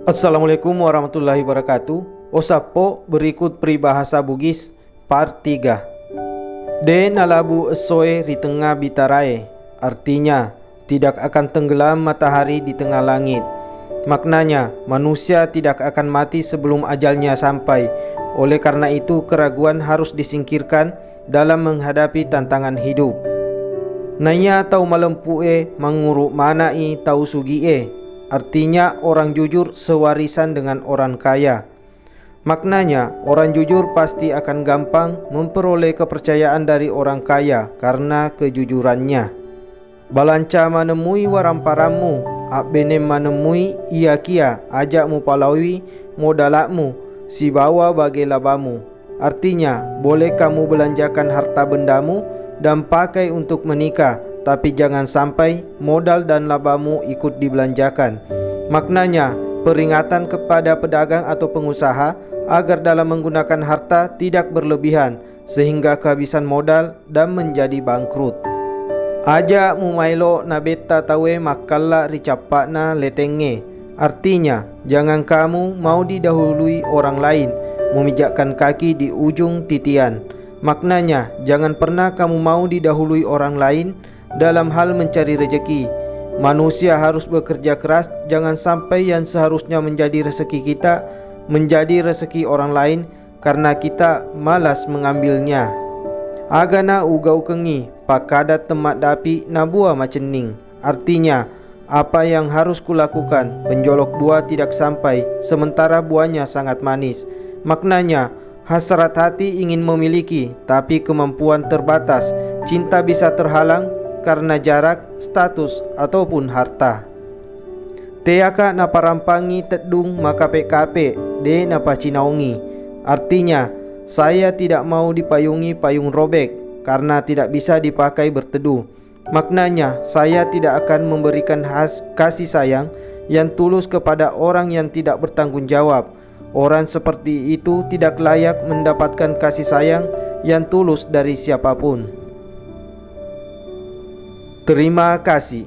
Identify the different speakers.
Speaker 1: Assalamualaikum warahmatullahi wabarakatuh. Osapo berikut peribahasa Bugis part 3. De nalabu esoe di tengah bitarae. Artinya, tidak akan tenggelam matahari di tengah langit. Maknanya, manusia tidak akan mati sebelum ajalnya sampai. Oleh karena itu, keraguan harus disingkirkan dalam menghadapi tantangan hidup. Naya tau malempue manguruk manai tau sugie. Artinya orang jujur sewarisan dengan orang kaya. Maknanya orang jujur pasti akan gampang memperoleh kepercayaan dari orang kaya karena kejujurannya. Balanca manemui waramparamu, abene manemui ia kia ajakmu palawi modalakmu si bawa bagai labamu. Artinya boleh kamu belanjakan harta bendamu dan pakai untuk menikah, tapi jangan sampai modal dan labamu ikut dibelanjakan. Maknanya, peringatan kepada pedagang atau pengusaha agar dalam menggunakan harta tidak berlebihan sehingga kehabisan modal dan menjadi bangkrut. Aja mumailo na beta tawe makalla ricapakna letenge. Artinya, jangan kamu mau didahului orang lain, memijakkan kaki di ujung titian. Maknanya, jangan pernah kamu mau didahului orang lain dalam hal mencari rezeki. Manusia harus bekerja keras, jangan sampai yang seharusnya menjadi rezeki kita menjadi rezeki orang lain karena kita malas mengambilnya. Agana ugau kengi, pakadat temat dapi nabua macening. Artinya, apa yang harus kulakukan, penjolok buah tidak sampai, sementara buahnya sangat manis. Maknanya, hasrat hati ingin memiliki, tapi kemampuan terbatas. Cinta bisa terhalang karena jarak, status, ataupun harta. Teaka naparampangi tedung maka PKP de napacinaungi. Artinya, saya tidak mau dipayungi payung robek karena tidak bisa dipakai berteduh. Maknanya, saya tidak akan memberikan kasih sayang yang tulus kepada orang yang tidak bertanggung jawab. Orang seperti itu tidak layak mendapatkan kasih sayang yang tulus dari siapapun. Terima kasih.